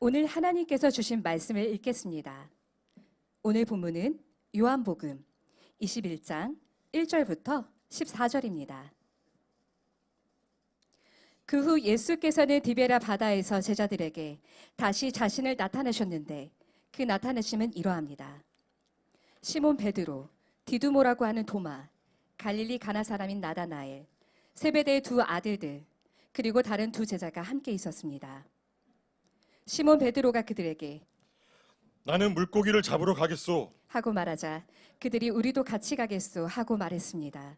오늘 하나님께서 주신 말씀을 읽겠습니다. 오늘 본문은 요한복음 21장 1절부터 14절입니다. 그 후 예수께서는 디베라 바다에서 제자들에게 다시 자신을 나타내셨는데 그 나타내심은 이러합니다. 시몬 베드로, 디두모라고 하는 도마, 갈릴리 가나 사람인 나다나엘, 세베대의 두 아들들, 그리고 다른 두 제자가 함께 있었습니다. 시몬 베드로가 그들에게 나는 물고기를 잡으러 가겠소 하고 말하자 그들이 우리도 같이 가겠소 하고 말했습니다.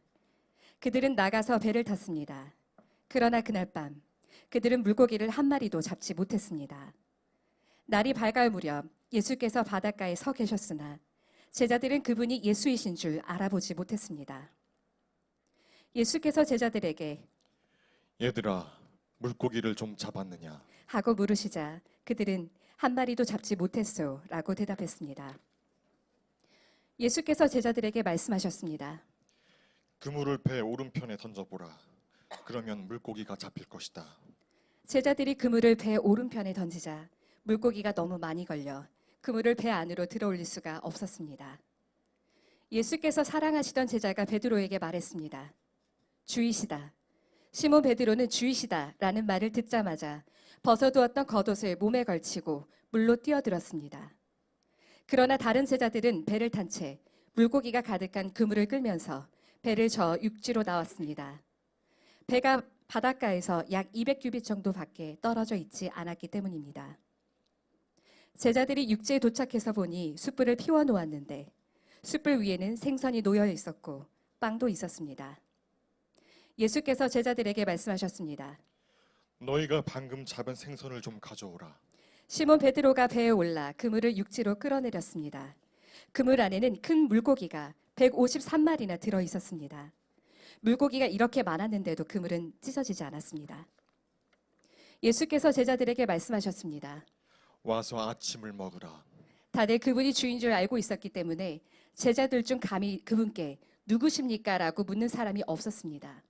그들은 나가서 배를 탔습니다. 그러나 그날 밤 그들은 물고기를 한 마리도 잡지 못했습니다. 날이 밝을 무렵 예수께서 바닷가에 서 계셨으나 제자들은 그분이 예수이신 줄 알아보지 못했습니다. 예수께서 제자들에게 얘들아 물고기를 좀 잡았느냐? 하고 물으시자 그들은 한 마리도 잡지 못했소 라고 대답했습니다. 예수께서 제자들에게 말씀하셨습니다. 그물을 배 오른편에 던져보라. 그러면 물고기가 잡힐 것이다. 제자들이 그물을 배 오른편에 던지자 물고기가 너무 많이 걸려 그물을 배 안으로 들어올릴 수가 없었습니다. 예수께서 사랑하시던 제자가 베드로에게 말했습니다. 주이시다. 시몬 베드로는 주이시다 라는 말을 듣자마자 벗어두었던 겉옷을 몸에 걸치고 물로 뛰어들었습니다. 그러나 다른 제자들은 배를 탄 채 물고기가 가득한 그물을 끌면서 배를 저어 육지로 나왔습니다. 배가 바닷가에서 약 200규빗 정도 밖에 떨어져 있지 않았기 때문입니다. 제자들이 육지에 도착해서 보니 숯불을 피워 놓았는데 숯불 위에는 생선이 놓여 있었고 빵도 있었습니다. 예수께서 제자들에게 말씀하셨습니다. 너희가 방금 잡은 생선을 좀 가져오라. 시몬 베드로가 배에 올라 그물을 육지로 끌어내렸습니다. 그물 안에는 큰 물고기가 153마리나 들어 있었습니다. 물고기가 이렇게 많았는데도 그물은 찢어지지 않았습니다. 예수께서 제자들에게 말씀하셨습니다. 와서 아침을 먹으라. 다들 그분이 주인 줄 알고 있었기 때문에 제자들 중 감히 그분께 누구십니까? 라고 묻는 사람이 없었습니다.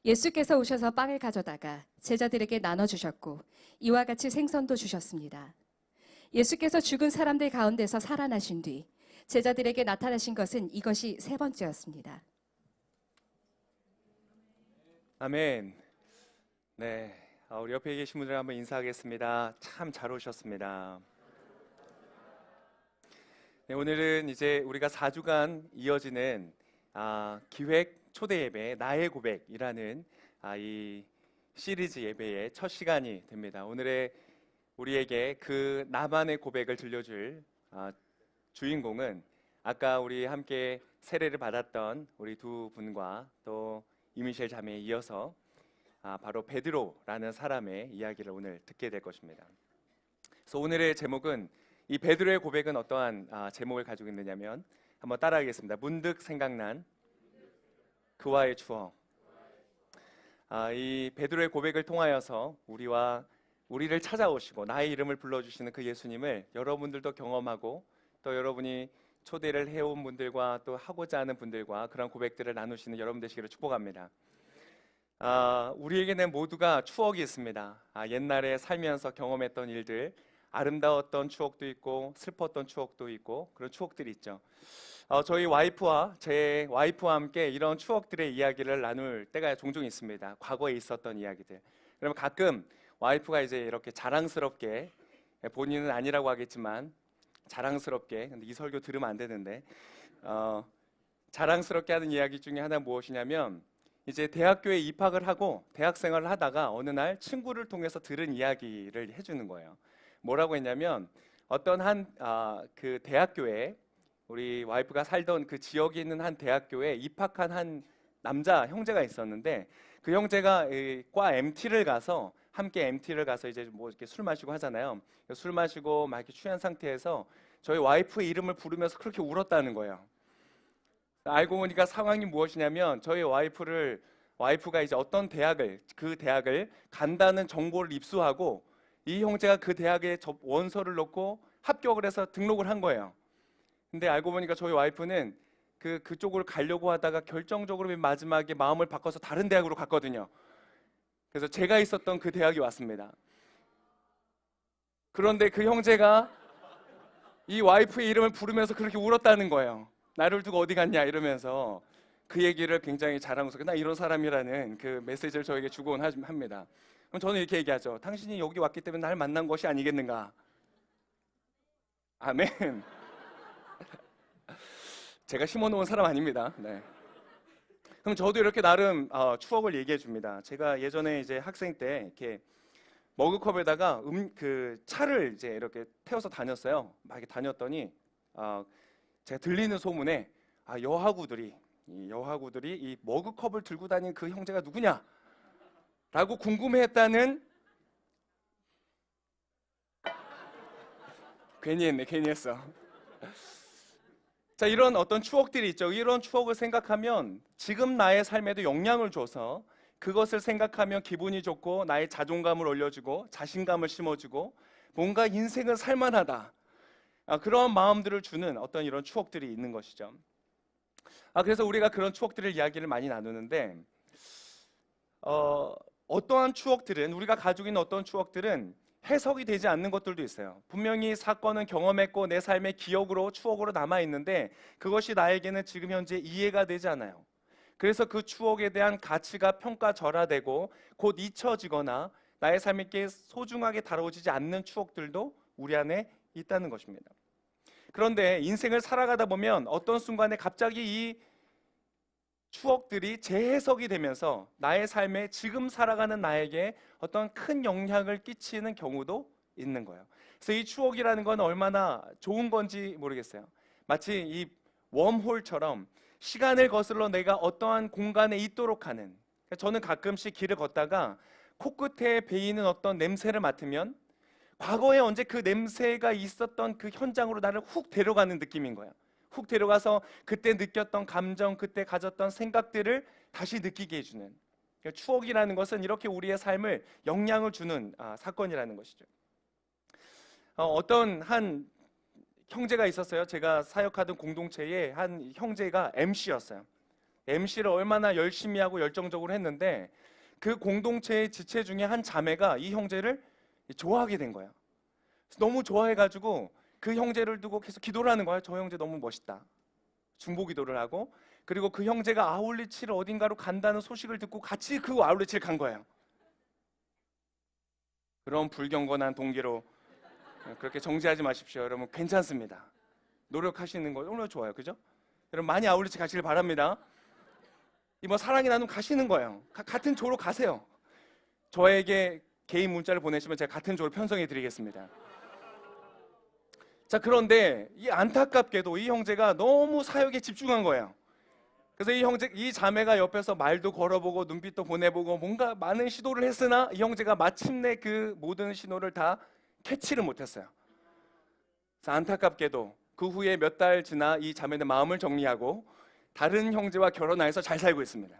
예수께서 오셔서 빵을 가져다가 제자들에게 나눠주셨고 이와 같이 생선도 주셨습니다. 예수께서 죽은 사람들 가운데서 살아나신 뒤 제자들에게 나타나신 것은 이것이 세 번째였습니다. 아멘. 네, 우리 옆에 계신 분들 한번 인사하겠습니다. 참 잘 오셨습니다. 네, 오늘은 이제 우리가 4주간 이어지는 기획 초대 예배 나의 고백이라는 이 시리즈 예배의 첫 시간이 됩니다. 오늘의 우리에게 그 나만의 고백을 들려줄 주인공은 아까 우리 함께 세례를 받았던 우리 두 분과 또 이미셸 자매에 이어서 바로 베드로라는 사람의 이야기를 오늘 듣게 될 것입니다. 그래서 오늘의 제목은 이 베드로의 고백은 어떠한 제목을 가지고 있느냐면 한번 따라하겠습니다. 문득 생각난 그와의 추억. 이 베드로의 고백을 통하여서 우리를 찾아오시고 나의 이름을 불러주시는 그 예수님을 여러분들도 경험하고 또 여러분이 초대를 해온 분들과 또 하고자 하는 분들과 그런 고백들을 나누시는 여러분 되시기를 축복합니다. 우리에게는 모두가 추억이 있습니다. 옛날에 살면서 경험했던 일들, 아름다웠던 추억도 있고 슬펐던 추억도 있고 그런 추억들이 있죠. 저희 제 와이프와 함께 이런 추억들의 이야기를 나눌 때가 종종 있습니다. 과거에 있었던 이야기들. 그러면 가끔 와이프가 이제 이렇게 자랑스럽게, 본인은 아니라고 하겠지만 자랑스럽게, 근데 이 설교 들으면 안 되는데 자랑스럽게 하는 이야기 중에 하나 무엇이냐면 이제 대학교에 입학을 하고 대학 생활을 하다가 어느 날 친구를 통해서 들은 이야기를 해주는 거예요. 뭐라고 했냐면 어떤 그 대학교에 우리 와이프가 살던 그 지역에 있는 한 대학교에 입학한 한 남자 형제가 있었는데 그 형제가 과 MT를 가서 함께 MT를 가서 이제 뭐 이렇게 술 마시고 하잖아요. 술 마시고 막 이렇게 취한 상태에서 저희 와이프의 이름을 부르면서 그렇게 울었다는 거예요. 알고 보니까 상황이 무엇이냐면 저희 와이프가 이제 어떤 그 대학을 간다는 정보를 입수하고 이 형제가 그 대학에 원서를 넣고 합격을 해서 등록을 한 거예요. 근데 알고 보니까 저희 와이프는 그쪽으로 가려고 하다가 결정적으로 맨 마지막에 마음을 바꿔서 다른 대학으로 갔거든요. 그래서 제가 있었던 그 대학이 왔습니다. 그런데 그 형제가 이 와이프의 이름을 부르면서 그렇게 울었다는 거예요. 나를 두고 어디 갔냐 이러면서 그 얘기를 굉장히 자랑스럽게 나 이런 사람이라는 그 메시지를 저에게 주곤 합니다. 그럼 저는 이렇게 얘기하죠. 당신이 여기 왔기 때문에 날 만난 것이 아니겠는가? 아멘. 제가 심어놓은 사람 아닙니다. 네. 그럼 저도 이렇게 나름 추억을 얘기해 줍니다. 제가 예전에 이제 학생 때 이렇게 머그컵에다가 그 차를 이제 이렇게 태워서 다녔어요. 막 이렇게 다녔더니 제가 들리는 소문에 여하구들이 이 머그컵을 들고 다니는 그 형제가 누구냐라고 궁금해했다는. 괜히 했어. 자, 이런 어떤 추억들이 있죠. 이런 추억을 생각하면 지금 나의 삶에도 영향을 줘서 그것을 생각하면 기분이 좋고 나의 자존감을 올려주고 자신감을 심어주고 뭔가 인생은 살만하다. 그런 마음들을 주는 어떤 이런 추억들이 있는 것이죠. 그래서 우리가 그런 추억들을 이야기를 많이 나누는데 어떠한 추억들은 우리가 가지고 있는 어떤 추억들은 해석이 되지 않는 것들도 있어요. 분명히 사건은 경험했고 내 삶의 기억으로 추억으로 남아있는데 그것이 나에게는 지금 현재 이해가 되지 않아요. 그래서 그 추억에 대한 가치가 평가절하되고 곧 잊혀지거나 나의 삶에 소중하게 다뤄지지 않는 추억들도 우리 안에 있다는 것입니다. 그런데 인생을 살아가다 보면 어떤 순간에 갑자기 이 추억들이 재해석이 되면서 나의 삶에 지금 살아가는 나에게 어떤 큰 영향을 끼치는 경우도 있는 거예요. 그래서 이 추억이라는 건 얼마나 좋은 건지 모르겠어요. 마치 이 웜홀처럼 시간을 거슬러 내가 어떠한 공간에 있도록 하는. 저는 가끔씩 길을 걷다가 코끝에 배이는 어떤 냄새를 맡으면 과거에 언제 그 냄새가 있었던 그 현장으로 나를 훅 데려가는 느낌인 거예요. 훅 데려가서 그때 느꼈던 감정, 그때 가졌던 생각들을 다시 느끼게 해주는. 추억이라는 것은 이렇게 우리의 삶을 영향을 주는 사건이라는 것이죠. 어떤 한 형제가 있었어요. 제가 사역하던 공동체에 한 형제가 MC였어요. MC를 얼마나 열심히 하고 열정적으로 했는데 그 공동체의 지체 중에 한 자매가 이 형제를 좋아하게 된 거예요. 너무 좋아해가지고 그 형제를 두고 계속 기도를 하는 거예요. 저 형제 너무 멋있다. 중보 기도를 하고, 그리고 그 형제가 아울리치를 어딘가로 간다는 소식을 듣고 같이 그 아울리치를 간 거예요. 그런 불경건한 동기로 그렇게 정지하지 마십시오. 여러분 괜찮습니다. 노력하시는 거 너무 좋아요. 그죠? 여러분 많이 아울리치 가시길 바랍니다. 이번 사랑의 나눔 가시는 거예요. 같은 조로 가세요. 저에게 개인 문자를 보내시면 제가 같은 조로 편성해 드리겠습니다. 자, 그런데 이 안타깝게도 이 형제가 너무 사역에 집중한 거예요. 그래서 이 자매가 옆에서 말도 걸어보고 눈빛도 보내보고 뭔가 많은 시도를 했으나 이 형제가 마침내 그 모든 신호를 다 캐치를 못했어요. 그래서 안타깝게도 그 후에 몇 달 지나 이 자매는 마음을 정리하고 다른 형제와 결혼해서 잘 살고 있습니다.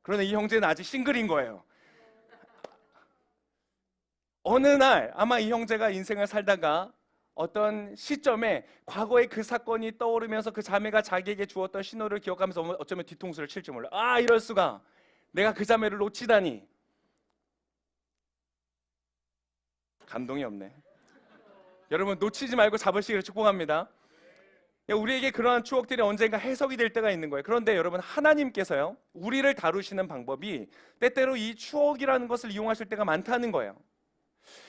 그런데 이 형제는 아직 싱글인 거예요. 어느 날 아마 이 형제가 인생을 살다가 어떤 시점에 과거의 그 사건이 떠오르면서 그 자매가 자기에게 주었던 신호를 기억하면서 어쩌면 뒤통수를 칠지 몰라. 이럴 수가. 내가 그 자매를 놓치다니. 감동이 없네. 여러분 놓치지 말고 잡으시기를 축복합니다. 우리에게 그러한 추억들이 언젠가 해석이 될 때가 있는 거예요. 그런데 여러분 하나님께서요, 우리를 다루시는 방법이 때때로 이 추억이라는 것을 이용하실 때가 많다는 거예요.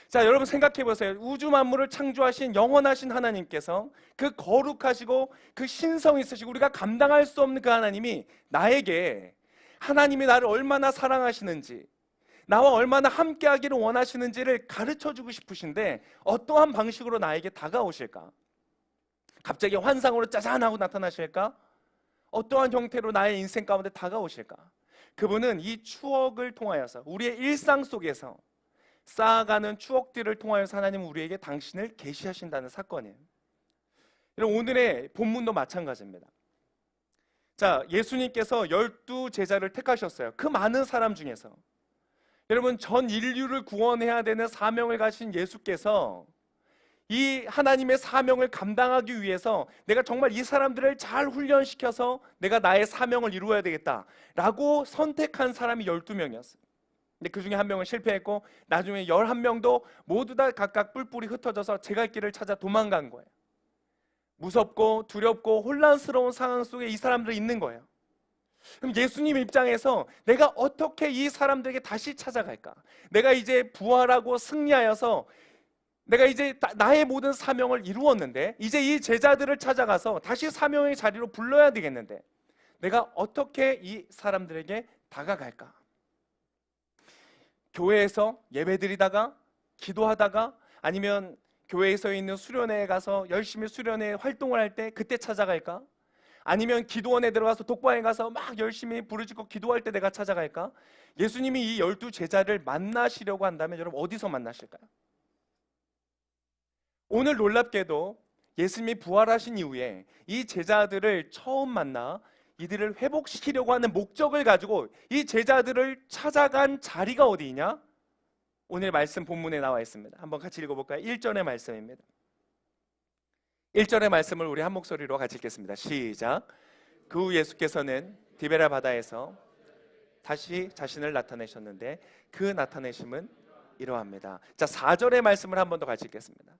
자, 여러분 생각해 보세요. 우주 만물을 창조하신 영원하신 하나님께서 그 거룩하시고 그 신성 있으시고 우리가 감당할 수 없는 그 하나님이 나에게 하나님이 나를 얼마나 사랑하시는지, 나와 얼마나 함께하기를 원하시는지를 가르쳐주고 싶으신데 어떠한 방식으로 나에게 다가오실까? 갑자기 환상으로 짜잔 하고 나타나실까? 어떠한 형태로 나의 인생 가운데 다가오실까? 그분은 이 추억을 통하여서 우리의 일상 속에서 쌓아가는 추억들을 통하여서 하나님은 우리에게 당신을 계시하신다는 사건이에요. 오늘의 본문도 마찬가지입니다. 자, 예수님께서 12제자를 택하셨어요. 그 많은 사람 중에서. 여러분 전 인류를 구원해야 되는 사명을 가신 예수께서 이 하나님의 사명을 감당하기 위해서 내가 정말 이 사람들을 잘 훈련시켜서 내가 나의 사명을 이루어야 되겠다라고 선택한 사람이 12명이었어요. 근데 그 중에 한 명은 실패했고 나중에 11명도 모두 다 각각 뿔뿔이 흩어져서 제 갈 길을 찾아 도망간 거예요. 무섭고 두렵고 혼란스러운 상황 속에 이 사람들이 있는 거예요. 그럼 예수님 입장에서 내가 어떻게 이 사람들에게 다시 찾아갈까? 내가 이제 부활하고 승리하여서 내가 이제 나의 모든 사명을 이루었는데 이제 이 제자들을 찾아가서 다시 사명의 자리로 불러야 되겠는데 내가 어떻게 이 사람들에게 다가갈까? 교회에서 예배드리다가 기도하다가 아니면 교회에서 있는 수련회에 가서 열심히 수련회 활동을 할 때 그때 찾아갈까? 아니면 기도원에 들어가서 독방에 가서 막 열심히 부르짖고 기도할 때 내가 찾아갈까? 예수님이 이 12 제자를 만나시려고 한다면 여러분 어디서 만나실까요? 오늘 놀랍게도 예수님이 부활하신 이후에 이 제자들을 처음 만나 이들을 회복시키려고 하는 목적을 가지고 이 제자들을 찾아간 자리가 어디냐? 오늘 말씀 본문에 나와 있습니다. 한번 같이 읽어볼까요? 1절의 말씀입니다. 1절의 말씀을 우리 한 목소리로 같이 읽겠습니다. 시작. 그 후 예수께서는 디베라 바다에서 다시 자신을 나타내셨는데 그 나타내심은 이러합니다. 자, 4절의 말씀을 한 번 더 같이 읽겠습니다.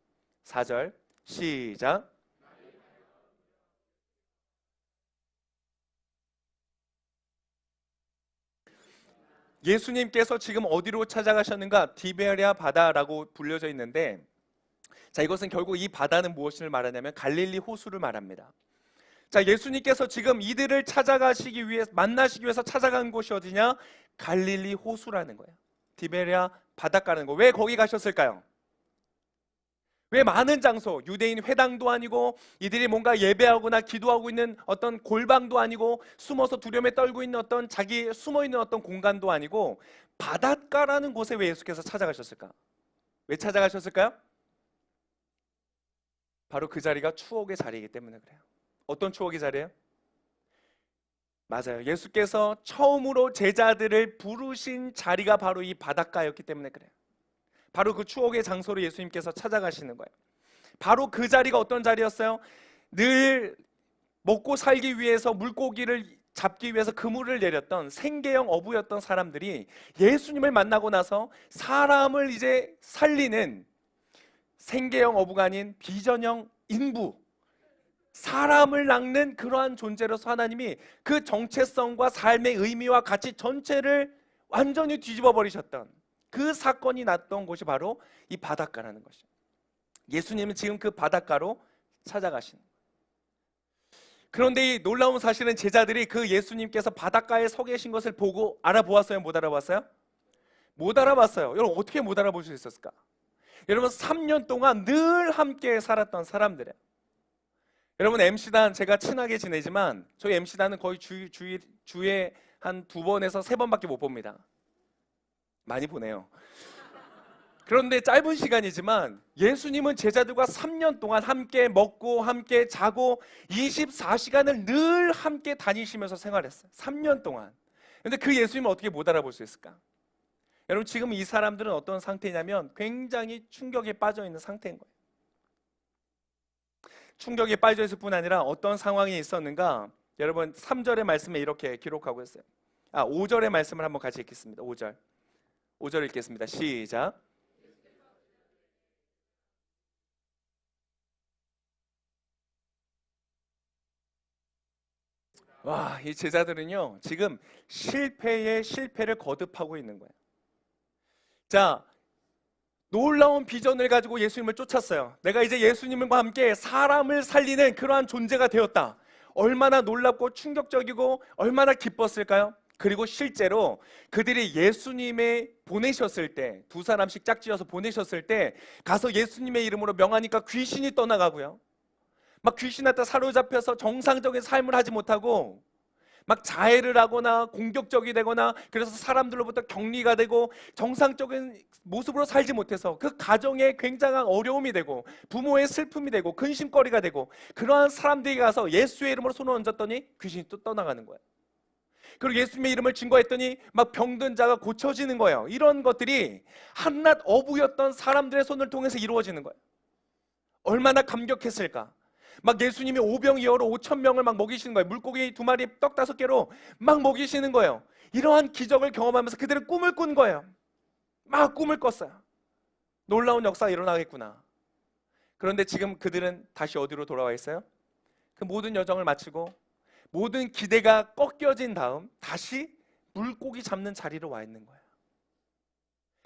4절 시작. 예수님께서 지금 어디로 찾아가셨는가? 디베랴 바다라고 불려져 있는데 자, 이것은 결국 이 바다는 무엇을 말하냐면 갈릴리 호수를 말합니다. 자, 예수님께서 지금 이들을 찾아가시기 위해 만나시기 위해서 찾아간 곳이 어디냐? 갈릴리 호수라는 거예요. 디베랴 바닷가라는 거. 왜 거기 가셨을까요? 왜 많은 장소, 유대인 회당도 아니고 이들이 뭔가 예배하거나 기도하고 있는 어떤 골방도 아니고 숨어서 두려움에 떨고 있는 어떤 자기 숨어있는 어떤 공간도 아니고 바닷가라는 곳에 왜 예수께서 찾아가셨을까? 왜 찾아가셨을까요? 바로 그 자리가 추억의 자리이기 때문에 그래요. 어떤 추억의 자리예요? 맞아요. 예수께서 처음으로 제자들을 부르신 자리가 바로 이 바닷가였기 때문에 그래요. 바로 그 추억의 장소로 예수님께서 찾아가시는 거예요. 바로 그 자리가 어떤 자리였어요? 늘 먹고 살기 위해서 물고기를 잡기 위해서 그물을 내렸던 생계형 어부였던 사람들이 예수님을 만나고 나서 사람을 이제 살리는 생계형 어부가 아닌 비전형 인부, 사람을 낚는 그러한 존재로서 하나님이 그 정체성과 삶의 의미와 가치 전체를 완전히 뒤집어 버리셨던 그 사건이 났던 곳이 바로 이 바닷가라는 것이죠. 예수님은 지금 그 바닷가로 찾아가시는 거예요. 그런데 이 놀라운 사실은 제자들이 그 예수님께서 바닷가에 서 계신 것을 보고 알아보았어요? 못 알아봤어요? 못 알아봤어요. 여러분 어떻게 못 알아볼 수 있었을까? 여러분 3년 동안 늘 함께 살았던 사람들이에요. 여러분 MC단 제가 친하게 지내지만 저희 MC단은 거의 주에 한 2번에서 3번밖에 못 봅니다. 많이 보네요. 그런데 짧은 시간이지만 예수님은 제자들과 3년 동안 함께 먹고 함께 자고 24시간을 늘 함께 다니시면서 생활했어요. 3년 동안. 그런데 그 예수님을 어떻게 못 알아볼 수 있을까? 여러분 지금 이 사람들은 어떤 상태냐면 굉장히 충격에 빠져 있는 상태인 거예요. 충격에 빠져 있을 뿐 아니라 어떤 상황이 있었는가? 여러분 3절의 말씀에 이렇게 기록하고 있어요. 5절의 말씀을 한번 같이 읽겠습니다. 5절 읽겠습니다. 시작. 와, 이 제자들은요 지금 실패에 실패를 거듭하고 있는 거예요. 자, 놀라운 비전을 가지고 예수님을 쫓았어요. 내가 이제 예수님과 함께 사람을 살리는 그러한 존재가 되었다. 얼마나 놀랍고 충격적이고 얼마나 기뻤을까요? 그리고 실제로 그들이 예수님의 보내셨을 때 2사람씩 짝지어서 보내셨을 때 가서 예수님의 이름으로 명하니까 귀신이 떠나가고요. 막 귀신한테 사로잡혀서 정상적인 삶을 하지 못하고 막 자해를 하거나 공격적이 되거나 그래서 사람들로부터 격리가 되고 정상적인 모습으로 살지 못해서 그 가정에 굉장한 어려움이 되고 부모의 슬픔이 되고 근심거리가 되고 그러한 사람들이 가서 예수의 이름으로 손을 얹었더니 귀신이 또 떠나가는 거예요. 그리고 예수님의 이름을 증거했더니 막 병든 자가 고쳐지는 거예요. 이런 것들이 한낱 어부였던 사람들의 손을 통해서 이루어지는 거예요. 얼마나 감격했을까? 막 예수님이 오병이어로 5,000명을 막 먹이시는 거예요. 물고기 2마리 떡 5개로 막 먹이시는 거예요. 이러한 기적을 경험하면서 그들은 꿈을 꾼 거예요. 막 꿈을 꿨어요. 놀라운 역사가 일어나겠구나. 그런데 지금 그들은 다시 어디로 돌아와 있어요? 그 모든 여정을 마치고 모든 기대가 꺾여진 다음 다시 물고기 잡는 자리로 와 있는 거예요.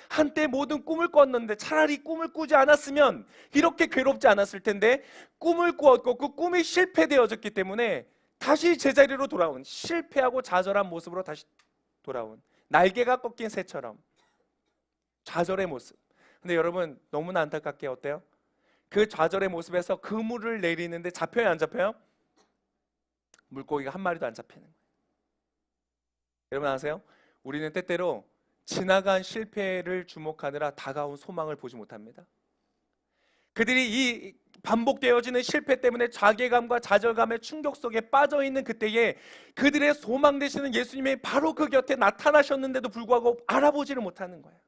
한때 모든 꿈을 꿨는데 차라리 꿈을 꾸지 않았으면 이렇게 괴롭지 않았을 텐데 꿈을 꾸었고 그 꿈이 실패되어졌기 때문에 다시 제자리로 돌아온, 실패하고 좌절한 모습으로 다시 돌아온, 날개가 꺾인 새처럼 좌절의 모습. 근데 여러분 너무나 안타깝게 어때요? 그 좌절의 모습에서 그물을 내리는데 잡혀요, 안 잡혀요? 물고기가 한 마리도 안 잡히는 거예요. 여러분 아세요? 우리는 때때로 지나간 실패를 주목하느라 다가온 소망을 보지 못합니다. 그들이 이 반복되어지는 실패 때문에 자괴감과 좌절감의 충격 속에 빠져 있는 그때에 그들의 소망 되시는 예수님이 바로 그 곁에 나타나셨는데도 불구하고 알아보지를 못하는 거예요.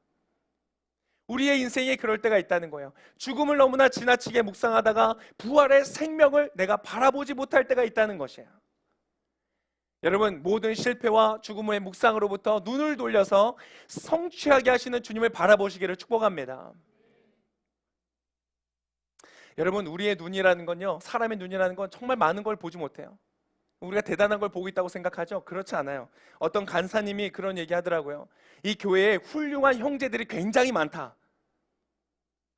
우리의 인생에 그럴 때가 있다는 거예요. 죽음을 너무나 지나치게 묵상하다가 부활의 생명을 내가 바라보지 못할 때가 있다는 것이에요. 여러분 모든 실패와 죽음의 묵상으로부터 눈을 돌려서 성취하게 하시는 주님을 바라보시기를 축복합니다. 여러분 우리의 눈이라는 건요, 사람의 눈이라는 건 정말 많은 걸 보지 못해요. 우리가 대단한 걸 보고 있다고 생각하죠? 그렇지 않아요. 어떤 간사님이 그런 얘기 하더라고요. 이 교회에 훌륭한 형제들이 굉장히 많다.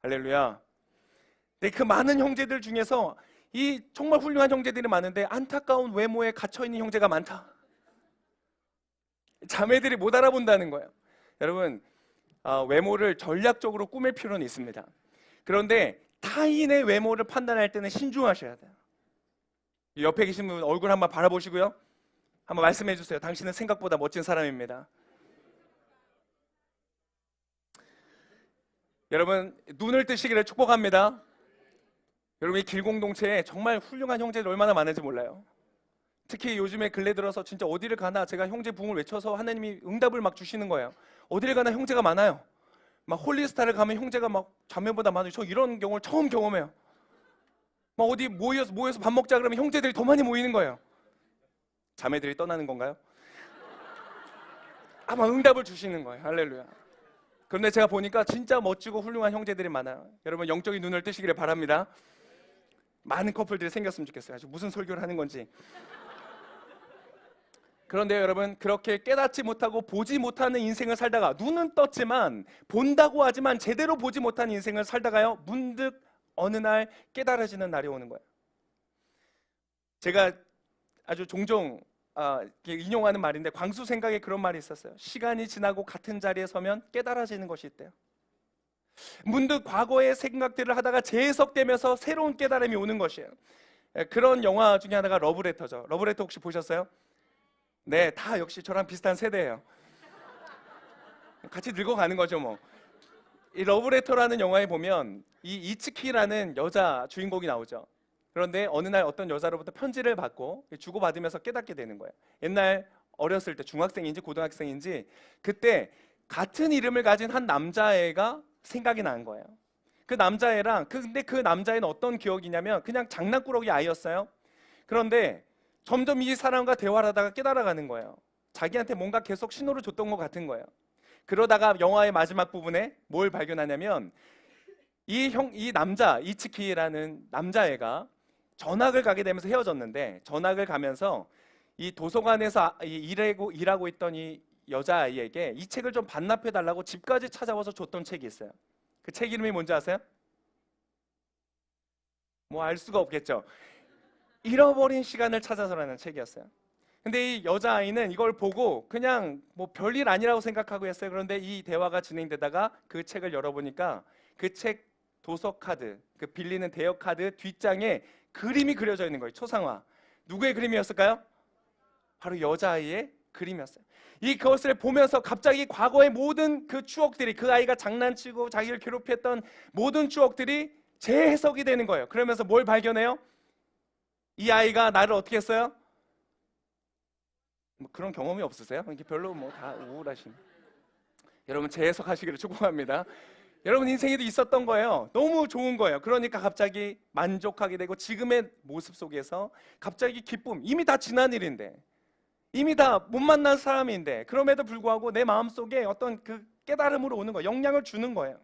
할렐루야. 근데 그 많은 형제들 중에서 이 정말 훌륭한 형제들이 많은데 안타까운 외모에 갇혀있는 형제가 많다. 자매들이 못 알아본다는 거예요. 여러분 외모를 전략적으로 꾸밀 필요는 있습니다. 그런데 타인의 외모를 판단할 때는 신중하셔야 돼요. 옆에 계신 분 얼굴 한번 바라보시고요, 한번 말씀해 주세요. 당신은 생각보다 멋진 사람입니다. 여러분 눈을 뜨시기를 축복합니다. 여러분 이 길공동체에 정말 훌륭한 형제들 얼마나 많은지 몰라요. 특히 요즘에 근래 들어서 진짜 어디를 가나 제가 형제 부흥을 외쳐서 하나님이 응답을 막 주시는 거예요. 어디를 가나 형제가 많아요. 막 홀리스타를 가면 형제가 막 자매보다 많아요. 저 이런 경우를 처음 경험해요. 막 어디 모여서 밥 먹자 그러면 형제들이 더 많이 모이는 거예요. 자매들이 떠나는 건가요? 아마 응답을 주시는 거예요. 할렐루야. 그런데 제가 보니까 진짜 멋지고 훌륭한 형제들이 많아요. 여러분 영적인 눈을 뜨시기를 바랍니다. 많은 커플들이 생겼으면 좋겠어요. 아주 무슨 설교를 하는 건지. 그런데 여러분 그렇게 깨닫지 못하고 보지 못하는 인생을 살다가 눈은 떴지만 본다고 하지만 제대로 보지 못한 인생을 살다가요 문득 어느 날 깨달아지는 날이 오는 거예요. 제가 아주 종종 인용하는 말인데 광수 생각에 그런 말이 있었어요. 시간이 지나고 같은 자리에 서면 깨달아지는 것이 있대요. 문득 과거의 생각들을 하다가 재해석되면서 새로운 깨달음이 오는 것이에요. 그런 영화 중에 하나가 러브레터죠. 러브레터 혹시 보셨어요? 네, 다 역시 저랑 비슷한 세대예요. 같이 늙어가는 거죠 뭐. 이 러브레터라는 영화에 보면 이 이츠키라는 여자 주인공이 나오죠. 그런데 어느 날 어떤 여자로부터 편지를 받고 주고받으면서 깨닫게 되는 거예요. 옛날 어렸을 때 중학생인지 고등학생인지 그때 같은 이름을 가진 한 남자애가 생각이 난 거예요. 그 남자애랑 근데 그 남자애는 어떤 기억이냐면 그냥 장난꾸러기 아이였어요. 그런데 점점 이 사람과 대화를 하다가 깨달아가는 거예요. 자기한테 뭔가 계속 신호를 줬던 것 같은 거예요. 그러다가 영화의 마지막 부분에 뭘 발견하냐면 이 남자 이츠키라는 남자애가 전학을 가게 되면서 헤어졌는데 전학을 가면서 이 도서관에서 일하고 있던 이 여자아이에게 이 책을 좀 반납해 달라고 집까지 찾아와서 줬던 책이 있어요. 그 책 이름이 뭔지 아세요? 뭐 알 수가 없겠죠. 잃어버린 시간을 찾아서라는 책이었어요. 근데 이 여자아이는 이걸 보고 그냥 뭐 별일 아니라고 생각하고 했어요. 그런데 이 대화가 진행되다가 그 책을 열어보니까 그 책 도서 카드, 그 빌리는 대여 카드 뒷장에 그림이 그려져 있는 거예요. 초상화. 누구의 그림이었을까요? 바로 여자아이의 그림이었어요. 그것을 보면서 갑자기 과거의 모든 그 추억들이, 그 아이가 장난치고 자기를 괴롭혔던 모든 추억들이 재해석이 되는 거예요. 그러면서 뭘 발견해요? 이 아이가 나를 어떻게 했어요? 뭐 그런 경험이 없으세요? 이게 별로 뭐 다 우울하신. 여러분 재해석하시기를 축복합니다. 여러분 인생에도 있었던 거예요. 너무 좋은 거예요. 그러니까 갑자기 만족하게 되고 지금의 모습 속에서 갑자기 기쁨, 이미 다 지난 일인데, 이미 다 못 만난 사람인데, 그럼에도 불구하고 내 마음속에 어떤 그 깨달음으로 오는 거예요. 영향을 주는 거예요.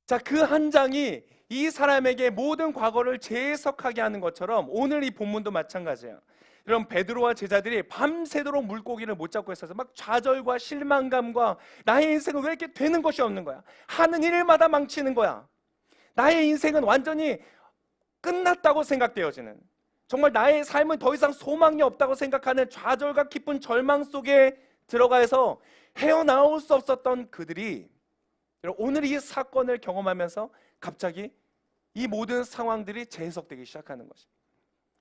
자, 그 한 장이 이 사람에게 모든 과거를 재해석하게 하는 것처럼 오늘 이 본문도 마찬가지예요. 이런 베드로와 제자들이 밤새도록 물고기를 못 잡고 있어서 막 좌절과 실망감과 나의 인생은 왜 이렇게 되는 것이 없는 거야? 하는 일마다 망치는 거야. 나의 인생은 완전히 끝났다고 생각되어지는, 정말 나의 삶은 더 이상 소망이 없다고 생각하는 좌절과 깊은 절망 속에 들어가서 헤어나올 수 없었던 그들이 오늘 이 사건을 경험하면서 갑자기 이 모든 상황들이 재해석되기 시작하는 것입니다.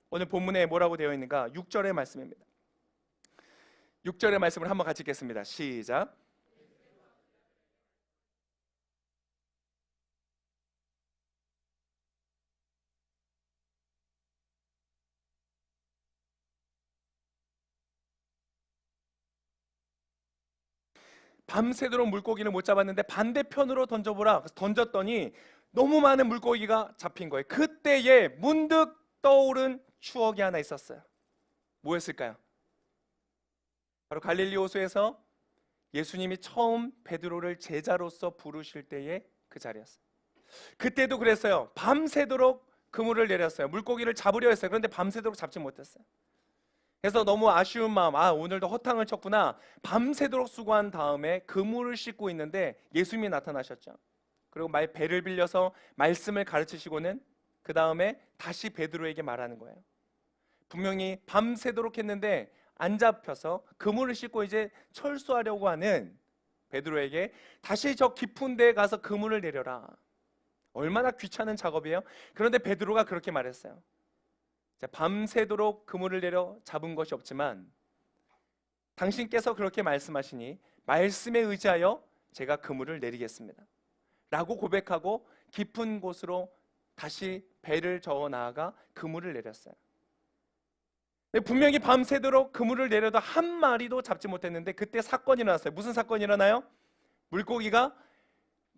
오늘 본문에 뭐라고 되어 있는가? 6절의 말씀입니다. 6절의 말씀을 한번 같이 읽겠습니다. 시작. 밤새도록 물고기를 못 잡았는데 반대편으로 던져보라. 그래서 던졌더니 너무 많은 물고기가 잡힌 거예요. 그때에 문득 떠오른 추억이 하나 있었어요. 뭐였을까요? 바로 갈릴리 호수에서 예수님이 처음 베드로를 제자로서 부르실 때의 그 자리였어요. 그때도 그랬어요. 밤새도록 그물을 내렸어요. 물고기를 잡으려 했어요. 그런데 밤새도록 잡지 못했어요. 그래서 너무 아쉬운 마음, 오늘도 허탕을 쳤구나. 밤새도록 수고한 다음에 그물을 씻고 있는데 예수님이 나타나셨죠. 그리고 배를 빌려서 말씀을 가르치시고는 그 다음에 다시 베드로에게 말하는 거예요. 분명히 밤새도록 했는데 안 잡혀서 그물을 씻고 이제 철수하려고 하는 베드로에게 다시 저 깊은 데에 가서 그물을 내려라. 얼마나 귀찮은 작업이에요. 그런데 베드로가 그렇게 말했어요. 밤새도록 그물을 내려 잡은 것이 없지만 당신께서 그렇게 말씀하시니 말씀에 의지하여 제가 그물을 내리겠습니다 라고 고백하고 깊은 곳으로 다시 배를 저어 나아가 그물을 내렸어요. 분명히 밤새도록 그물을 내려도 한 마리도 잡지 못했는데 그때 사건이 일어났어요. 무슨 사건이 일어나요? 물고기가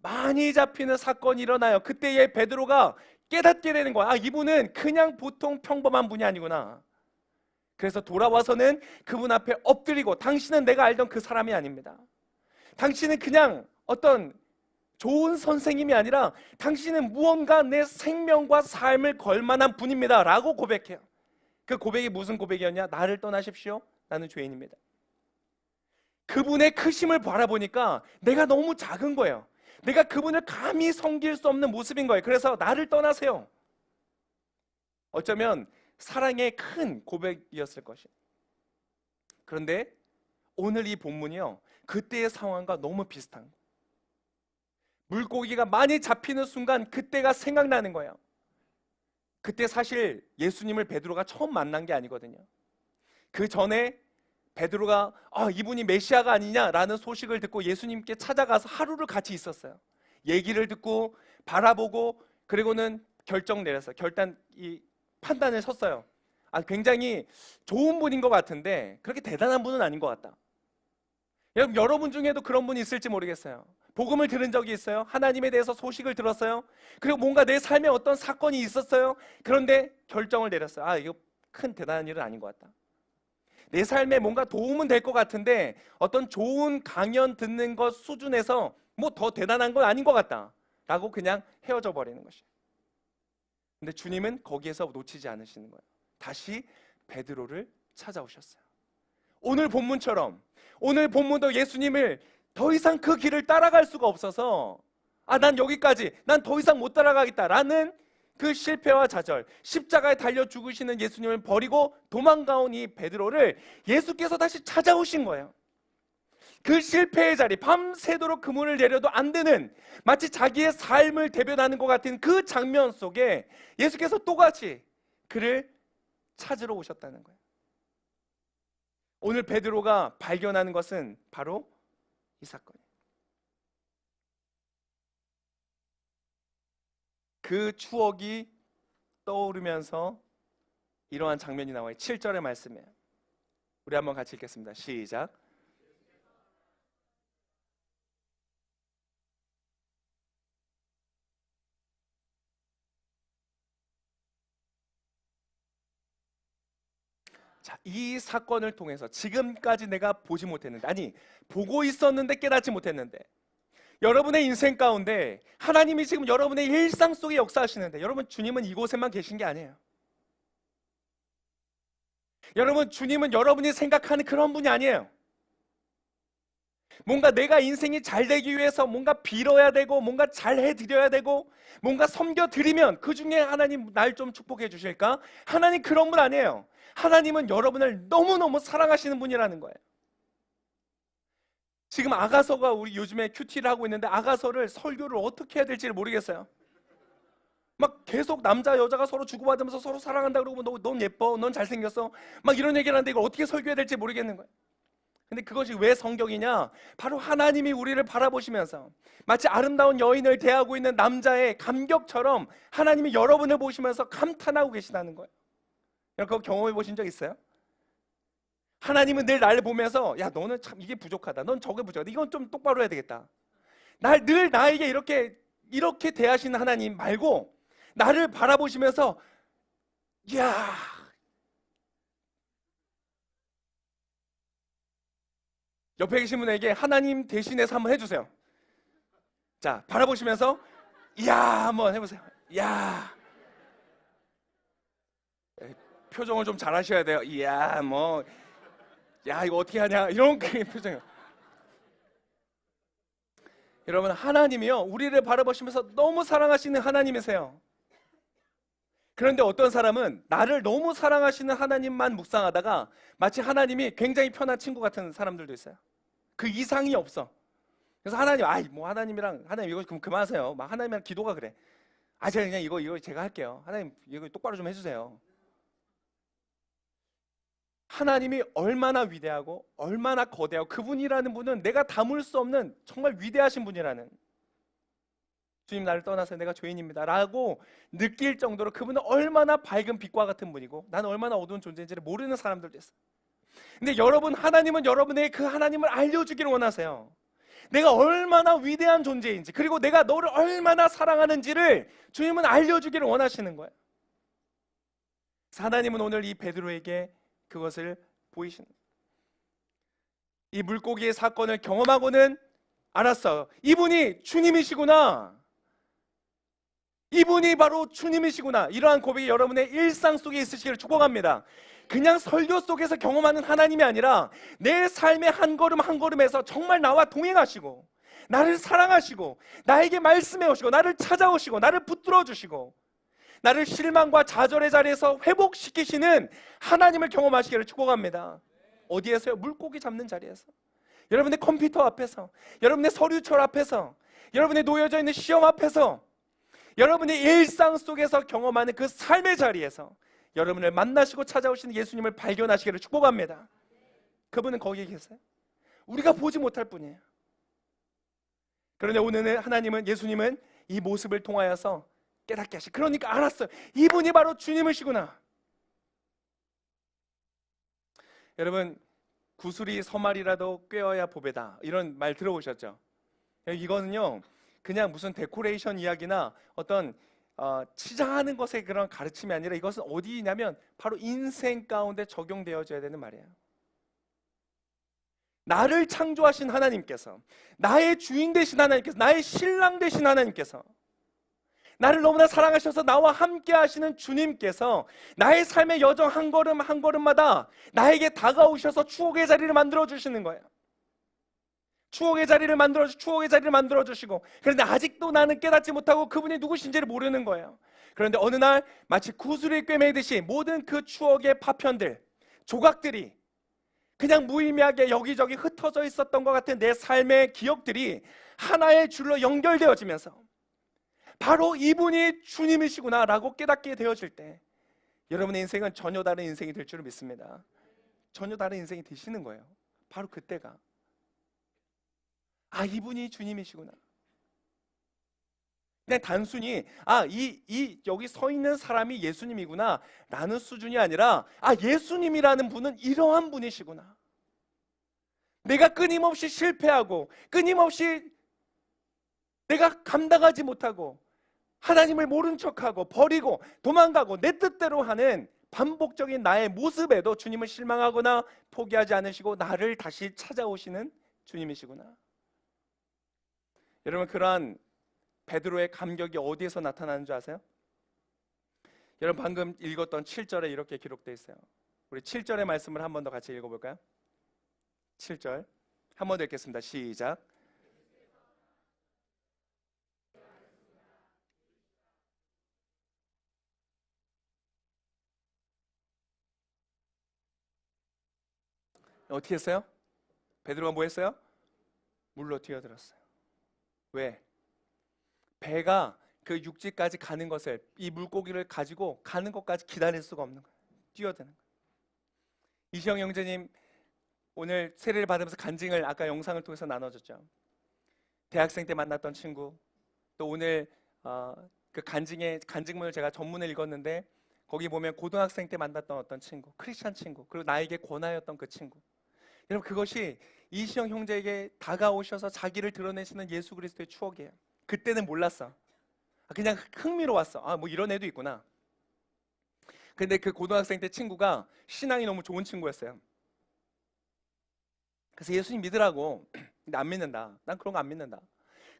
많이 잡히는 사건이 일어나요. 그때에 베드로가 깨닫게 되는 거야. 이분은 그냥 보통 평범한 분이 아니구나. 그래서 돌아와서는 그분 앞에 엎드리고, 당신은 내가 알던 그 사람이 아닙니다. 당신은 그냥 어떤 좋은 선생님이 아니라 당신은 무언가 내 생명과 삶을 걸 만한 분입니다 라고 고백해요. 그 고백이 무슨 고백이었냐? 나를 떠나십시오, 나는 죄인입니다. 그분의 크심을 바라보니까 내가 너무 작은 거예요. 내가 그분을 감히 섬길 수 없는 모습인 거예요. 그래서 나를 떠나세요. 어쩌면 사랑의 큰 고백이었을 것이에요. 그런데 오늘 이 본문이요, 그때의 상황과 너무 비슷한 거예요. 물고기가 많이 잡히는 순간 그때가 생각나는 거예요. 그때 사실 예수님을 베드로가 처음 만난 게 아니거든요. 그 전에 베드로가 이분이 메시아가 아니냐라는 소식을 듣고 예수님께 찾아가서 하루를 같이 있었어요. 얘기를 듣고 바라보고 그리고는 결정 내렸어요. 이 판단을 섰어요. 굉장히 좋은 분인 것 같은데 그렇게 대단한 분은 아닌 것 같다. 여러분 중에도 그런 분이 있을지 모르겠어요. 복음을 들은 적이 있어요. 하나님에 대해서 소식을 들었어요. 그리고 뭔가 내 삶에 어떤 사건이 있었어요. 그런데 결정을 내렸어요. 이거 큰 대단한 일은 아닌 것 같다. 내 삶에 뭔가 도움은 될 것 같은데 어떤 좋은 강연 듣는 것 수준에서 뭐 더 대단한 건 아닌 것 같다 라고 그냥 헤어져 버리는 것이에요. 근데 주님은 거기에서 놓치지 않으시는 거예요. 다시 베드로를 찾아오셨어요. 오늘 본문처럼 오늘 본문도 예수님을 더 이상 그 길을 따라갈 수가 없어서 난 여기까지, 난 더 이상 못 따라가겠다라는 그 실패와 좌절, 십자가에 달려 죽으시는 예수님을 버리고 도망가온 이 베드로를 예수께서 다시 찾아오신 거예요. 그 실패의 자리, 밤새도록 그물을 내려도 안 되는, 마치 자기의 삶을 대변하는 것 같은 그 장면 속에 예수께서 또다시 그를 찾으러 오셨다는 거예요. 오늘 베드로가 발견하는 것은 바로 이 사건이에요. 그 추억이 떠오르면서 이러한 장면이 나와요. 7절의 말씀이에요. 우리 한번 같이 읽겠습니다. 시작. 자, 이 사건을 통해서 지금까지 내가 보지 못했는데, 아니 보고 있었는데 깨닫지 못했는데, 여러분의 인생 가운데 하나님이 지금 여러분의 일상 속에 역사하시는데, 여러분 주님은 이곳에만 계신 게 아니에요. 여러분 주님은 여러분이 생각하는 그런 분이 아니에요. 뭔가 내가 인생이 잘 되기 위해서 뭔가 빌어야 되고 뭔가 잘 해드려야 되고 뭔가 섬겨드리면 그 중에 하나님 날 좀 축복해 주실까? 하나님 그런 분 아니에요. 하나님은 여러분을 너무너무 사랑하시는 분이라는 거예요. 지금 아가서가 우리 요즘에 큐티를 하고 있는데, 아가서를 설교를 어떻게 해야 될지 모르겠어요. 막 계속 남자 여자가 서로 주고받으면서 서로 사랑한다 그러고, 넌 예뻐, 넌 잘생겼어, 막 이런 얘기를 하는데 이걸 어떻게 설교해야 될지 모르겠는 거예요. 근데 그것이 왜 성경이냐? 바로 하나님이 우리를 바라보시면서 마치 아름다운 여인을 대하고 있는 남자의 감격처럼 하나님이 여러분을 보시면서 감탄하고 계시다는 거예요. 여러분 그거 경험해 보신 적 있어요? 하나님은 늘 나를 보면서, 야 너는 참 이게 부족하다, 넌 저게 부족하다, 이건 좀 똑바로 해야 되겠다. 늘 나에게 이렇게 대하시는 하나님 말고 나를 바라보시면서, 야, 옆에 계신 분에게 하나님 대신해서 한번 해주세요. 자, 바라보시면서 야 한번 해보세요. 야, 표정을 좀 잘하셔야 돼요. 이야 뭐, 야 이거 어떻게 하냐, 이런 표정이요. 여러분 하나님이요 우리를 바라보시면서 너무 사랑하시는 하나님이세요. 그런데 어떤 사람은 나를 너무 사랑하시는 하나님만 묵상하다가 마치 하나님이 굉장히 편한 친구 같은 사람들도 있어요. 그 이상이 없어. 그래서 하나님, 하나님 이거 그만하세요. 막 하나님이랑 기도가 그래. 제가 그냥 이거 제가 할게요. 하나님 이거 똑바로 좀 해주세요. 하나님이 얼마나 위대하고 얼마나 거대하고, 그분이라는 분은 내가 담을 수 없는 정말 위대하신 분이라는, 주님 나를 떠나서 내가 죄인입니다 라고 느낄 정도로 그분은 얼마나 밝은 빛과 같은 분이고 나는 얼마나 어두운 존재인지를 모르는 사람들도 있어요. 근데 여러분, 하나님은 여러분에게 그 하나님을 알려주기를 원하세요. 내가 얼마나 위대한 존재인지, 그리고 내가 너를 얼마나 사랑하는지를 주님은 알려주기를 원하시는 거예요. 그래서 하나님은 오늘 이 베드로에게 그것을 보이시는 거예요. 이 물고기의 사건을 경험하고는 알았어요. 이분이 주님이시구나. 이분이 바로 주님이시구나. 이러한 고백이 여러분의 일상 속에 있으시기를 축복합니다. 그냥 설교 속에서 경험하는 하나님이 아니라 내 삶의 한 걸음 한 걸음에서 정말 나와 동행하시고 나를 사랑하시고 나에게 말씀해 오시고 나를 찾아오시고 나를 붙들어 주시고 나를 실망과 좌절의 자리에서 회복시키시는 하나님을 경험하시기를 축복합니다. 어디에서요? 물고기 잡는 자리에서, 여러분의 컴퓨터 앞에서, 여러분의 서류철 앞에서, 여러분의 놓여져 있는 시험 앞에서, 여러분의 일상 속에서 경험하는 그 삶의 자리에서 여러분을 만나시고 찾아오시는 예수님을 발견하시기를 축복합니다. 그분은 거기에 계세요. 우리가 보지 못할 뿐이에요. 그런데 오늘은 하나님은, 예수님은 이 모습을 통하여서 깨닫게 하시. 그러니까 알았어요. 이분이 바로 주님이시구나. 여러분, 구슬이 서말이라도 꿰어야 보배다, 이런 말 들어보셨죠? 이거는요 그냥 무슨 데코레이션 이야기나 어떤 치장하는 것의 그런 가르침이 아니라, 이것은 어디냐면 바로 인생 가운데 적용되어져야 되는 말이에요. 나를 창조하신 하나님께서, 나의 주인 되신 하나님께서, 나의 신랑 되신 하나님께서, 나를 너무나 사랑하셔서 나와 함께 하시는 주님께서 나의 삶의 여정 한 걸음 한 걸음마다 나에게 다가오셔서 추억의 자리를 만들어 주시는 거예요. 추억의 자리를 만들어 주시고, 그런데 아직도 나는 깨닫지 못하고 그분이 누구신지를 모르는 거예요. 그런데 어느 날 마치 구슬을 꿰매듯이 모든 그 추억의 파편들, 조각들이 그냥 무의미하게 여기저기 흩어져 있었던 것 같은 내 삶의 기억들이 하나의 줄로 연결되어지면서 바로 이분이 주님이시구나 라고 깨닫게 되어질 때 여러분의 인생은 전혀 다른 인생이 될 줄을 믿습니다. 전혀 다른 인생이 되시는 거예요. 바로 그때가, 이분이 주님이시구나. 그냥 단순히 여기 서 있는 사람이 예수님이구나 라는 수준이 아니라, 예수님이라는 분은 이러한 분이시구나. 내가 끊임없이 실패하고 끊임없이 내가 감당하지 못하고 하나님을 모른 척하고 버리고 도망가고 내 뜻대로 하는 반복적인 나의 모습에도 주님을 실망하거나 포기하지 않으시고 나를 다시 찾아오시는 주님이시구나. 여러분, 그러한 베드로의 감격이 어디에서 나타나는 줄 아세요? 여러분, 방금 읽었던 7절에 이렇게 기록되어 있어요. 우리 7절의 말씀을 한 번 더 같이 읽어볼까요? 7절 한 번 더 읽겠습니다. 시작. 어떻게 했어요? 베드로가 뭐 했어요? 물로 뛰어들었어요. 왜? 배가 그 육지까지 가는 것을, 이 물고기를 가지고 가는 것까지 기다릴 수가 없는 거예요. 뛰어드는 거예요. 이시영 형제님 오늘 세례를 받으면서 간증을 아까 영상을 통해서 나눠줬죠. 대학생 때 만났던 친구, 또 오늘 그 간증문을 제가 전문을 읽었는데 거기 보면 고등학생 때 만났던 어떤 친구, 크리스찬 친구, 그리고 나에게 권하였던 그 친구. 여러분, 그것이 이시영 형제에게 다가오셔서 자기를 드러내시는 예수 그리스도의 추억이에요. 그때는 몰랐어. 그냥 흥미로웠어. 뭐 이런 애도 있구나. 근데 그 고등학생 때 친구가 신앙이 너무 좋은 친구였어요. 그래서 예수님 믿으라고. 근데 안 믿는다. 난 그런 거 안 믿는다.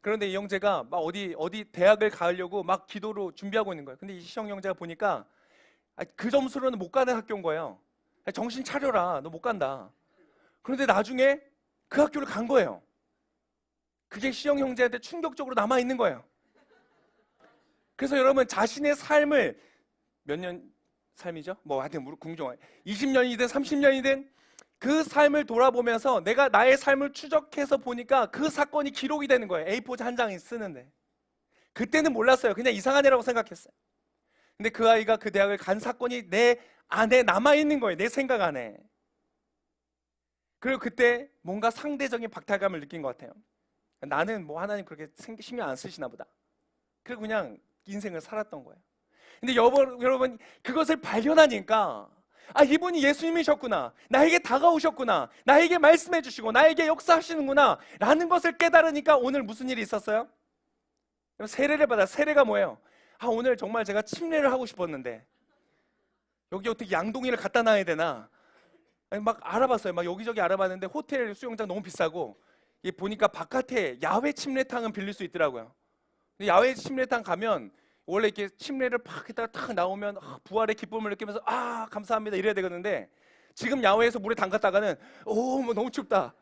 그런데 이 형제가 막 어디 대학을 가려고 막 기도로 준비하고 있는 거예요. 근데 이시영 형제가 보니까 그 점수로는 못 가는 학교인 거예요. 정신 차려라. 너 못 간다. 그런데 나중에 그 학교를 간 거예요. 그게 시영 형제한테 충격적으로 남아있는 거예요. 그래서 여러분, 자신의 삶을 몇 년 삶이죠? 뭐 하여튼 궁금해. 20년이든 30년이든 그 삶을 돌아보면서 내가 나의 삶을 추적해서 보니까 그 사건이 기록이 되는 거예요. A4지 한 장이 쓰는데. 그때는 몰랐어요. 그냥 이상한 애라고 생각했어요. 근데 그 아이가 그 대학을 간 사건이 내 안에 남아있는 거예요. 내 생각 안에. 그리고 그때 뭔가 상대적인 박탈감을 느낀 것 같아요. 나는 뭐 하나님 그렇게 신경 안 쓰시나 보다. 그리고 그냥 인생을 살았던 거예요. 근데 여러분 그것을 발견하니까 이분이 예수님이셨구나. 나에게 다가오셨구나. 나에게 말씀해 주시고 나에게 역사하시는구나 라는 것을 깨달으니까 오늘 무슨 일이 있었어요? 세례를 받아. 세례가 뭐예요? 오늘 정말 제가 침례를 하고 싶었는데 여기 어떻게 양동이를 갖다 놔야 되나 막 알아봤어요. 막 여기저기 알아봤는데 호텔 수영장 너무 비싸고 보니까 바깥에 야외 침례탕은 빌릴 수 있더라고요. 근데 야외 침례탕 가면 원래 이렇게 침례를 팍 했다가 탁 나오면 부활의 기쁨을 느끼면서 감사합니다 이래야 되겠는데 지금 야외에서 물에 담갔다가는 뭐 너무 춥다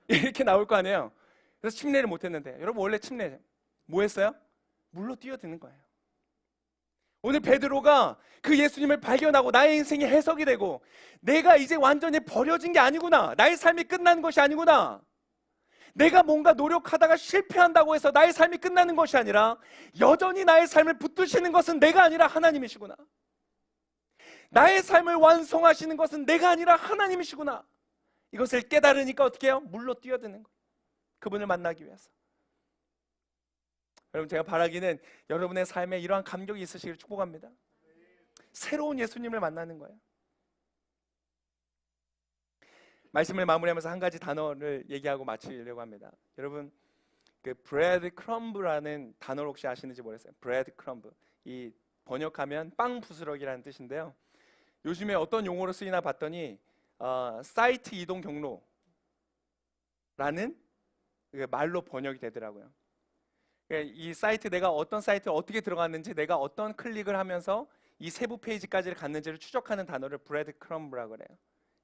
이렇게 나올 거 아니에요. 그래서 침례를 못 했는데 여러분, 원래 침례 뭐 했어요? 물로 뛰어드는 거예요. 오늘 베드로가 그 예수님을 발견하고 나의 인생이 해석이 되고 내가 이제 완전히 버려진 게 아니구나. 나의 삶이 끝나는 것이 아니구나. 내가 뭔가 노력하다가 실패한다고 해서 나의 삶이 끝나는 것이 아니라 여전히 나의 삶을 붙드시는 것은 내가 아니라 하나님이시구나. 나의 삶을 완성하시는 것은 내가 아니라 하나님이시구나. 이것을 깨달으니까 어떻게 해요? 물로 뛰어드는 거예요. 그분을 만나기 위해서. 여러분, 제가 바라기는 여러분의 삶에 이러한 감격이 있으시기를 축복합니다. 새로운 예수님을 만나는 거예요. 말씀을 마무리하면서 한 가지 단어를 얘기하고 마치려고 합니다. 여러분, 그 브레드 크럼브라는 단어를 혹시 아시는지 모르겠어요. 브레드 크럼브. 이 번역하면 빵 부스러기라는 뜻인데요. 요즘에 어떤 용어로 쓰이나 봤더니 사이트 이동 경로라는 말로 번역이 되더라고요. 이 사이트, 내가 어떤 사이트에 어떻게 들어갔는지, 내가 어떤 클릭을 하면서 이 세부 페이지까지를 갔는지를 추적하는 단어를 브레드 크럼브라고 그래요.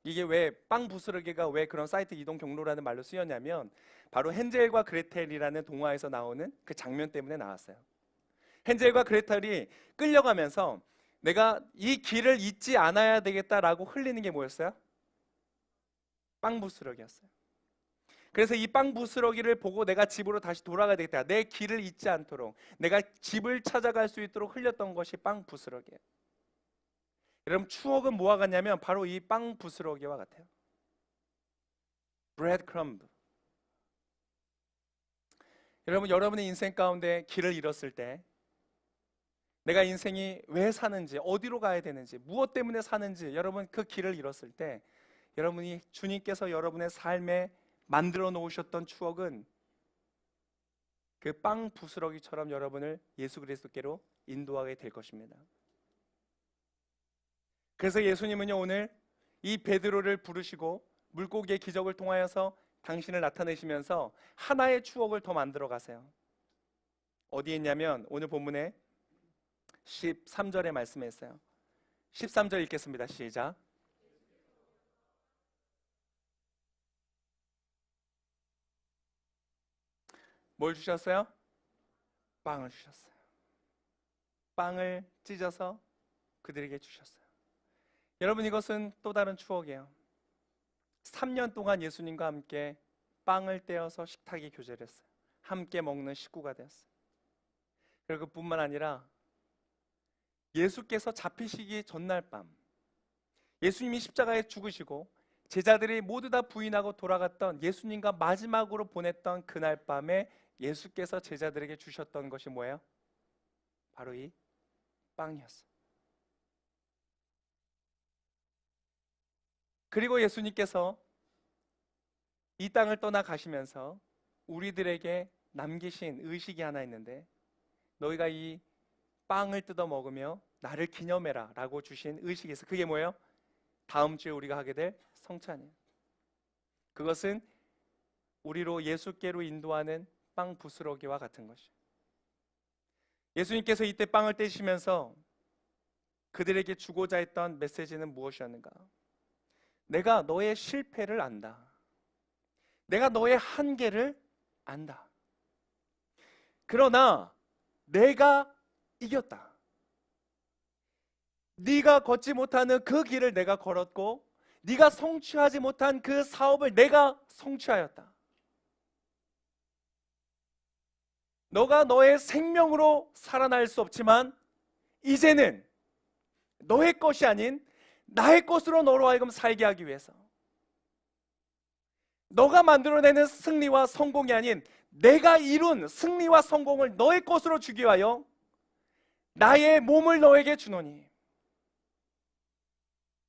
이게 왜 빵 부스러기가 왜 그런 사이트 이동 경로라는 말로 쓰였냐면 바로 헨젤과 그레텔이라는 동화에서 나오는 그 장면 때문에 나왔어요. 헨젤과 그레텔이 끌려가면서 내가 이 길을 잊지 않아야 되겠다라고 흘리는 게 뭐였어요? 빵 부스러기였어요. 그래서 이 빵 부스러기를 보고 내가 집으로 다시 돌아가야 되겠다. 내 길을 잊지 않도록 내가 집을 찾아갈 수 있도록 흘렸던 것이 빵 부스러기예요. 여러분, 추억은 뭐와 같냐면 바로 이 빵 부스러기와 같아요. 브레드 크럼브. 여러분, 여러분의 인생 가운데 길을 잃었을 때 내가 인생이 왜 사는지, 어디로 가야 되는지, 무엇 때문에 사는지, 여러분 그 길을 잃었을 때 여러분이 주님께서 여러분의 삶에 만들어 놓으셨던 추억은 그 빵 부스러기처럼 여러분을 예수 그리스도께로 인도하게 될 것입니다. 그래서 예수님은요, 오늘 이 베드로를 부르시고 물고기의 기적을 통하여서 당신을 나타내시면서 하나의 추억을 더 만들어 가세요. 어디에 있냐면 오늘 본문에 13절의 말씀에 있어요. 13절 읽겠습니다. 시작. 뭘 주셨어요? 빵을 주셨어요. 빵을 찢어서 그들에게 주셨어요. 여러분, 이것은 또 다른 추억이에요. 3년 동안 예수님과 함께 빵을 떼어서 식탁에 교제를 했어요. 함께 먹는 식구가 되었어요. 그리고 그뿐만 아니라 예수께서 잡히시기 전날 밤, 예수님이 십자가에 죽으시고 제자들이 모두 다 부인하고 돌아갔던 예수님과 마지막으로 보냈던 그날 밤에 예수께서 제자들에게 주셨던 것이 뭐예요? 바로 이 빵이었어요. 그리고 예수님께서 이 땅을 떠나 가시면서 우리들에게 남기신 의식이 하나 있는데, 너희가 이 빵을 뜯어 먹으며 나를 기념해라 라고 주신 의식이 있어요. 그게 뭐예요? 다음 주에 우리가 하게 될 성찬이에요. 그것은 우리로 예수께로 인도하는 빵 부스러기와 같은 것이에요. 예수님께서 이때 빵을 떼시면서 그들에게 주고자 했던 메시지는 무엇이었는가? 내가 너의 실패를 안다. 내가 너의 한계를 안다. 그러나 내가 이겼다. 네가 걷지 못하는 그 길을 내가 걸었고, 네가 성취하지 못한 그 사업을 내가 성취하였다. 너가 너의 생명으로 살아날 수 없지만 이제는 너의 것이 아닌 나의 것으로 너로 하여금 살게 하기 위해서, 너가 만들어내는 승리와 성공이 아닌 내가 이룬 승리와 성공을 너의 것으로 주기 위하여 나의 몸을 너에게 주노니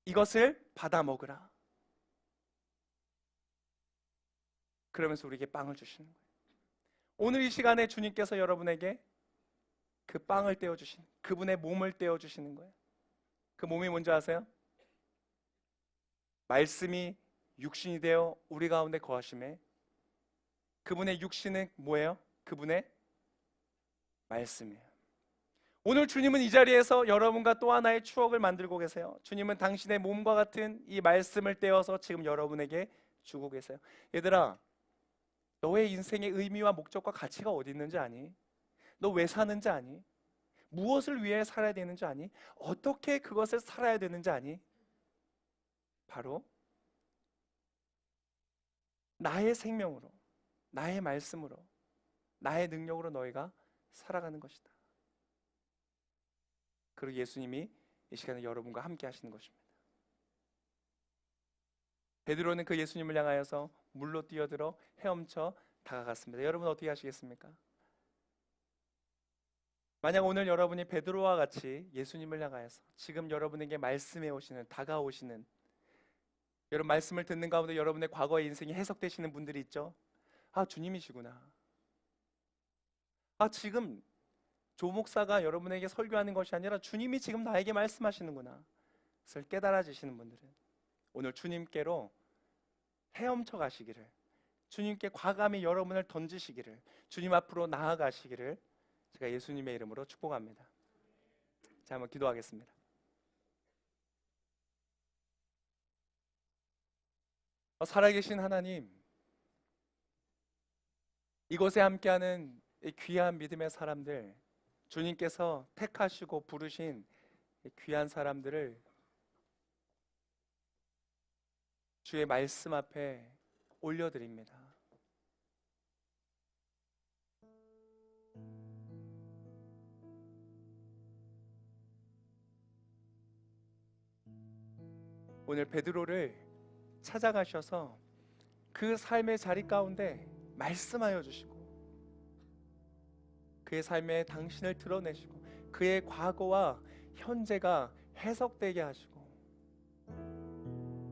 이것을 받아 먹으라. 그러면서 우리에게 빵을 주시는 거예요. 오늘 이 시간에 주님께서 여러분에게 그 빵을 떼어주신, 그분의 몸을 떼어주시는 거예요. 그 몸이 뭔지 아세요? 말씀이 육신이 되어 우리 가운데 거하심에, 그분의 육신은 뭐예요? 그분의 말씀이에요. 오늘 주님은 이 자리에서 여러분과 또 하나의 추억을 만들고 계세요. 주님은 당신의 몸과 같은 이 말씀을 떼어서 지금 여러분에게 주고 계세요. 얘들아, 너의 인생의 의미와 목적과 가치가 어디 있는지 아니? 너 왜 사는지 아니? 무엇을 위해 살아야 되는지 아니? 어떻게 그것을 살아야 되는지 아니? 바로 나의 생명으로, 나의 말씀으로, 나의 능력으로 너희가 살아가는 것이다. 그리고 예수님이 이 시간에 여러분과 함께 하시는 것입니다. 베드로는 그 예수님을 향하여서 물로 뛰어들어 헤엄쳐 다가갔습니다. 여러분 어떻게 하시겠습니까? 만약 오늘 여러분이 베드로와 같이 예수님을 향하여서 지금 여러분에게 말씀해 오시는, 다가오시는, 여러분 말씀을 듣는 가운데 여러분의 과거의 인생이 해석되시는 분들이 있죠. 아, 주님이시구나. 아, 지금 조 목사가 여러분에게 설교하는 것이 아니라 주님이 지금 나에게 말씀하시는구나. 그것을 깨달아지시는 분들은 오늘 주님께로 헤엄쳐 가시기를, 주님께 과감히 여러분을 던지시기를, 주님 앞으로 나아가시기를 제가 예수님의 이름으로 축복합니다. 자, 한번 기도하겠습니다. 살아계신 하나님, 이곳에 함께하는 이 귀한 믿음의 사람들, 주님께서 택하시고 부르신 이 귀한 사람들을 주의 말씀 앞에 올려드립니다. 오늘 베드로를 찾아가셔서 그 삶의 자리 가운데 말씀하여 주시고, 그의 삶에 당신을 드러내시고, 그의 과거와 현재가 해석되게 하시고,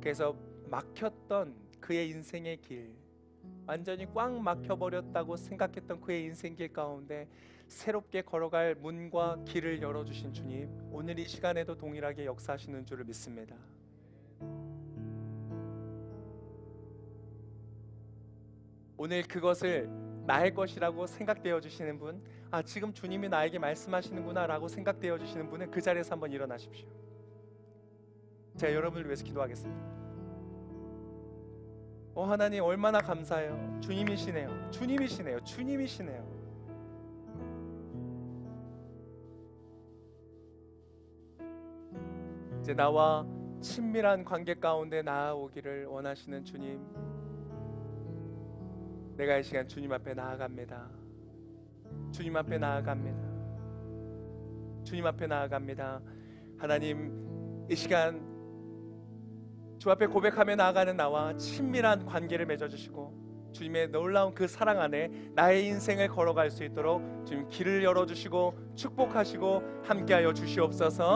그래서 막혔던 그의 인생의 길, 완전히 꽉 막혀버렸다고 생각했던 그의 인생길 가운데 새롭게 걸어갈 문과 길을 열어주신 주님, 오늘 이 시간에도 동일하게 역사하시는 줄을 믿습니다. 오늘 그것을 나의 것이라고 생각되어 주시는 분, 지금 주님이 나에게 말씀하시는구나 라고 생각되어 주시는 분은 그 자리에서 한번 일어나십시오. 제가 여러분을 위해서 기도하겠습니다. 하나님, 얼마나 감사해요. 주님이시네요. 주님이시네요. 주님이시네요. 이제 나와 친밀한 관계 가운데 나아오기를 원하시는 주님, 내가 이 시간 주님 앞에 나아갑니다. 주님 앞에 나아갑니다. 주님 앞에 나아갑니다. 하나님, 이 시간 주 앞에 고백하며 나아가는 나와 친밀한 관계를 맺어주시고 주님의 놀라운 그 사랑 안에 나의 인생을 걸어갈 수 있도록 주님 길을 열어주시고 축복하시고 함께하여 주시옵소서.